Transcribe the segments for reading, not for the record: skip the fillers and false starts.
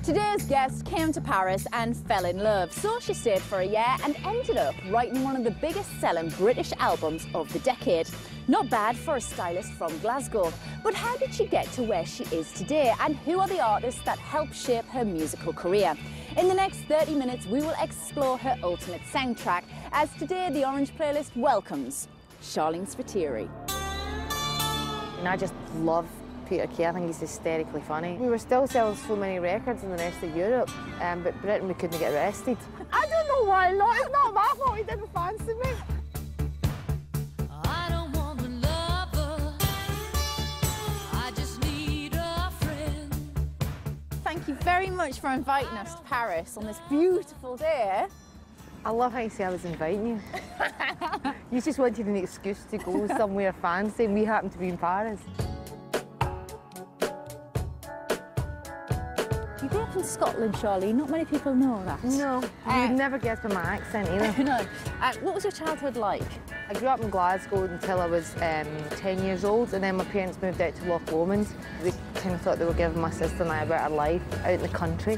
Today's guest came to Paris and fell in love, so she stayed for a year and ended up writing one of the biggest selling British albums of the decade. Not bad for a stylist from Glasgow, but how did she get to where she is today, and who are the artists that helped shape her musical career? In the next 30 minutes we will explore her ultimate soundtrack, as today the Orange playlist welcomes SHARLEEN Spiteri. And I just love Peter Kay. I think he's hysterically funny. We were still selling so many records in the rest of Europe, but Britain we couldn't get arrested. I don't know why not. It's not my fault he didn't fancy me. I don't want a lover, I just need a friend. Thank you very much for inviting us to Paris on this beautiful day. I love how you say I was inviting you. You just wanted an excuse to go somewhere fancy, and we happened to be in Paris. You grew up in Scotland, Charlene. Not many people know that. No, you'd never guess by my accent either. No. What was your childhood like? I grew up in Glasgow until I was 10 years old, and then my parents moved out to Loch Lomond. They kind of thought they were giving my sister and I a better life out in the country.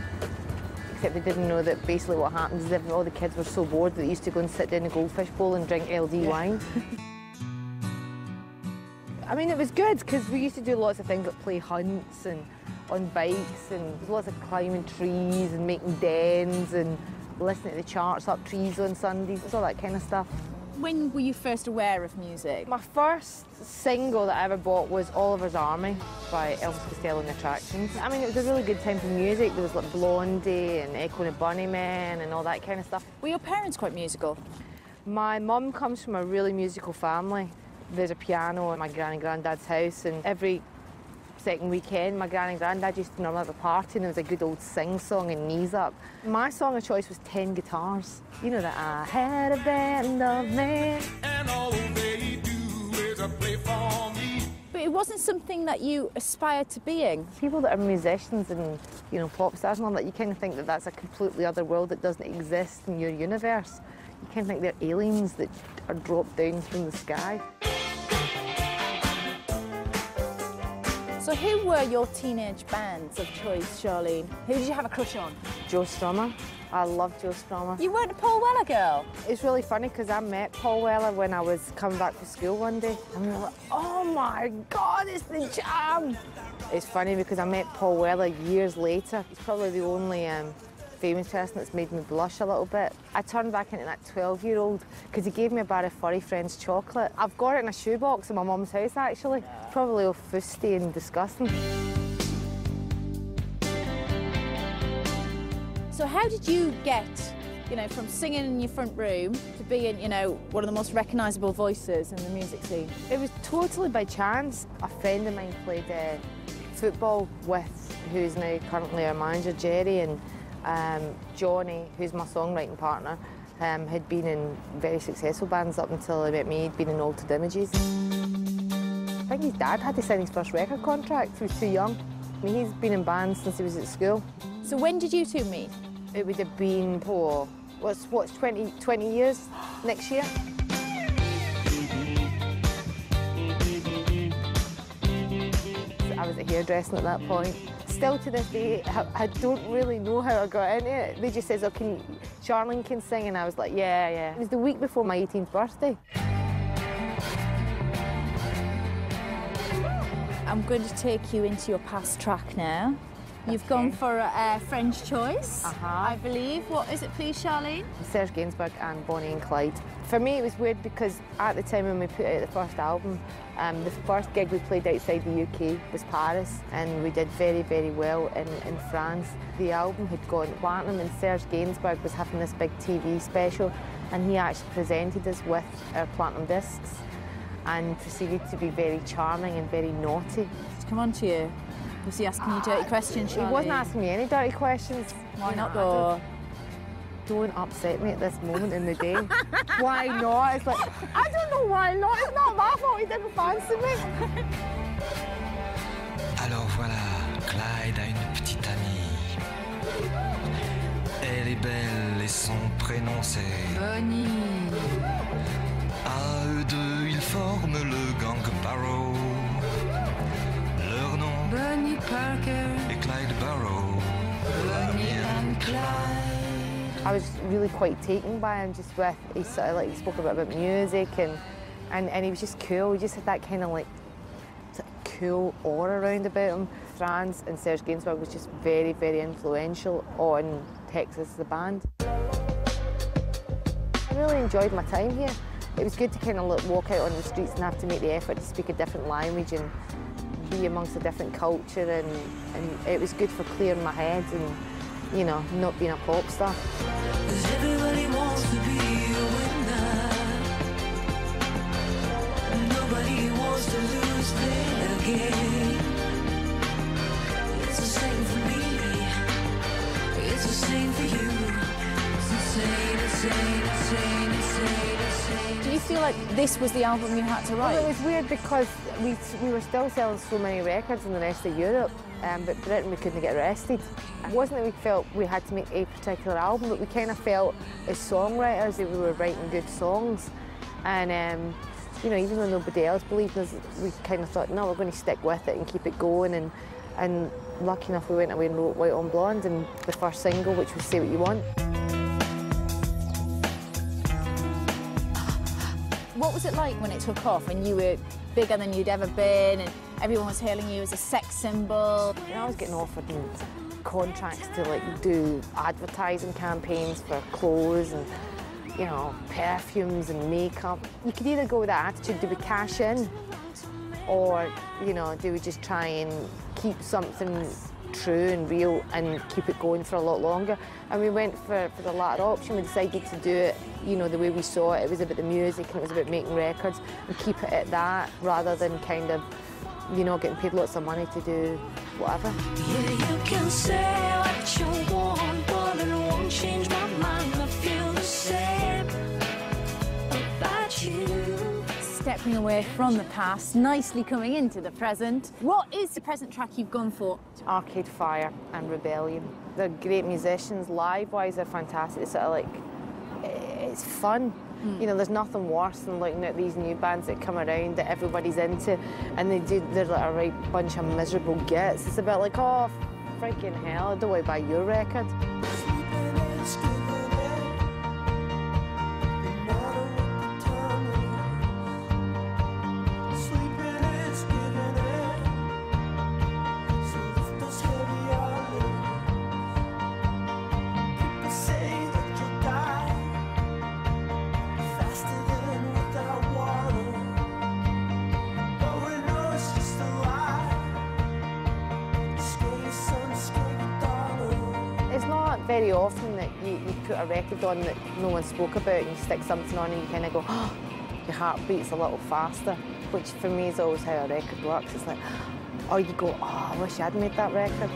Except they didn't know that basically what happens is all the kids were so bored that they used to go and sit down in the goldfish bowl and drink LD wine. I mean, it was good because we used to do lots of things like play hunts and on bikes, and there was lots of climbing trees and making dens and listening to the charts up trees on Sundays. It was all that kind of stuff. When were you first aware of music? My first single that I ever bought was Oliver's Army by Elvis Costello and the Attractions. I mean, it was a really good time for music. There was like Blondie and Echo and the Bunnymen and all that kind of stuff. Were your parents quite musical? My mum comes from a really musical family. There's a piano at my gran and granddad's house, and every second weekend my gran and granddad used to normally have a party, and there was a good old sing-song and knees up. My song of choice was 10 Guitars. You know that I had a band of men, and all they do is play for me. But it wasn't something that you aspired to being. People that are musicians and, you know, pop stars and all that, you kind of think that that's a completely other world that doesn't exist in your universe. You kind of think they're aliens that are dropped down from the sky. So who were your teenage bands of choice, Charlene? Who did you have a crush on? Joe Strummer. I love Joe Strummer. You weren't a Paul Weller girl? It's really funny because I met Paul Weller when I was coming back from school one day, and we were like, oh my God, it's the jam! It's funny because I met Paul Weller years later. He's probably the only famous person that's made me blush a little bit. I turned back into that 12-year-old because he gave me a bar of Furry Friends chocolate. I've got it in a shoebox in my mum's house, actually. Probably all fusty and disgusting. So how did you get, you know, from singing in your front room to being, you know, one of the most recognisable voices in the music scene? It was totally by chance. A friend of mine played football with, who's now currently our manager, Jerry, and Johnny, who's my songwriting partner, had been in very successful bands up until he met me. He'd been in Altered Images. I think his dad had to sign his first record contract. He was too young. I mean, he's been in bands since he was at school. So when did you two meet? It would have been, what's 20 years next year? I was at hairdressing at that point. Still to this day, I don't really know how I got into it. They just says, oh, Charlene can sing, and I was like, yeah, yeah. It was the week before my 18th birthday. I'm going to take you into your past track now. You've gone for a French choice, I believe. What is it, please, Charlene? Serge Gainsbourg and Bonnie and Clyde. For me, it was weird because at the time when we put out the first album, the first gig we played outside the UK was Paris, and we did very, very well in France. The album had gone platinum, and Serge Gainsbourg was having this big TV special, and he actually presented us with our platinum discs and proceeded to be very charming and very naughty. Come on to you. Was he asking you dirty questions, Charlene? He wasn't asking me any dirty questions. Why not, though? don't upset me at this moment in the day. Why not? It's like, I don't know why not. It's not my fault he didn't fancy me. Alors voilà, Clyde a une petite amie. Elle est belle et son prénom c'est Bunny. À eux deux, ils forment le gang Barrow. Leur nom Bunny Parker. est Clyde Barrow. Bunny and Clyde. I was really quite taken by him, just with, he sort of like, he spoke about music and he was just cool. He just had that kind of like sort of cool aura around about him. Franz and Serge Gainsbourg was just very, very influential on Texas, the band. I really enjoyed my time here. It was good to kind of walk out on the streets and have to make the effort to speak a different language and be amongst a different culture, and it was good for clearing my head and, you know, not being a pop star. 'Cause everybody wants to be a winner. Nobody wants to lose their game. It's the same for me. It's the same for you. It's the same, the same, the same, the same, the same. Do you feel like this was the album you had to write? Well, it was weird because we were still selling so many records in the rest of Europe, but Britain we couldn't get arrested. It wasn't that we felt we had to make a particular album, but we kind of felt as songwriters that we were writing good songs. And you know, even though nobody else believed us, we kind of thought, no, we're going to stick with it and keep it going. And lucky enough, we went away and wrote White on Blonde, and the first single, which was Say What You Want. What was it like when it took off and you were bigger than you'd ever been and everyone was hailing you as a sex symbol? And I was getting offered contracts to like do advertising campaigns for clothes and, you know, perfumes and makeup. You could either go with that attitude, do we cash in, or, you know, do we just try and keep something true and real and keep it going for a lot longer? And we went for the latter option. We decided to do it, you know, the way we saw it. It was about the music and it was about making records and keep it at that rather than kind of, you know, getting paid lots of money to do whatever. Yeah, you can say what you want, but it won't change my mind. I feel the same about you. Stepping away from the past, nicely coming into the present. What is the present track you've gone for? Arcade Fire and Rebellion. They're great musicians. Live-wise, they're fantastic. It's sort of like, it's fun. You know, there's nothing worse than looking at these new bands that come around that everybody's into, and they're like a right bunch of miserable gits. It's a bit like, oh, freaking hell, I don't want to buy your record. Very often that you put a record on that no one spoke about and you stick something on and you kind of go, oh, your heart beats a little faster, which for me is always how a record works. It's like, or you go, oh, I wish I'd made that record.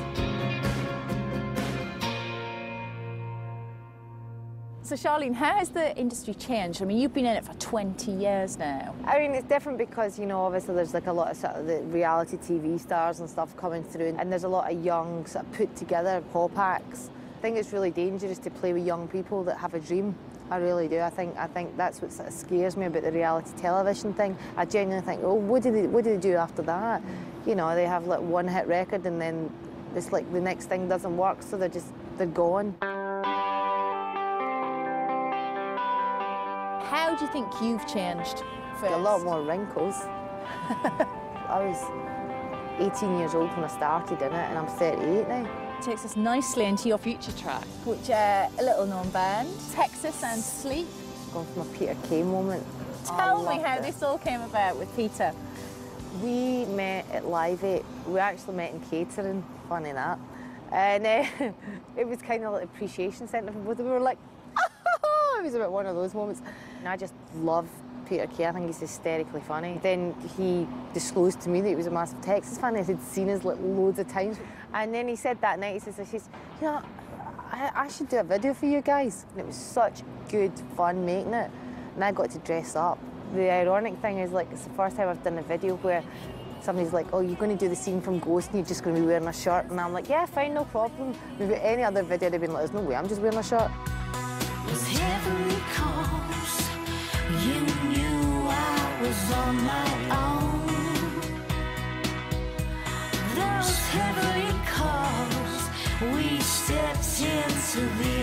So Charlene, how has the industry changed? I mean, you've been in it for 20 years now. I mean, it's different because, you know, obviously there's like a lot of sort of the reality TV stars and stuff coming through, and there's a lot of young sort of put together pop acts. I think it's really dangerous to play with young people that have a dream. I really do. I think that's what sort of scares me about the reality television thing. I genuinely think, oh, what do they do after that? You know, they have like one hit record and then it's like the next thing doesn't work, so they're gone. How do you think you've changed first? A lot more wrinkles. I was 18 years old when I started in it, and I'm 38 now. Takes us nicely into your future track, which a little known band, Texas and Sleep. Gone from a Peter Kay moment. Tell me how this all came about with Peter. We met at Live 8. We actually met in catering, funny that. And it was kind of like an appreciation centre for both of us. We were like, oh, it was about one of those moments. And I just love Peter Kay. I think he's hysterically funny. Then he disclosed to me that he was a massive Texas fan. I had seen us like loads of times. And then he said that night, he says, you know, I should do a video for you guys. And it was such good fun making it, and I got to dress up. The ironic thing is, like, it's the first time I've done a video where somebody's like, oh, you're going to do the scene from Ghost and you're just going to be wearing a shirt. And I'm like, yeah, fine, no problem. Maybe any other video they'd been like, there's no way, I'm just wearing a shirt. Was heavenly calls. You knew I was on my own. Those heavenly calls. We stepped into the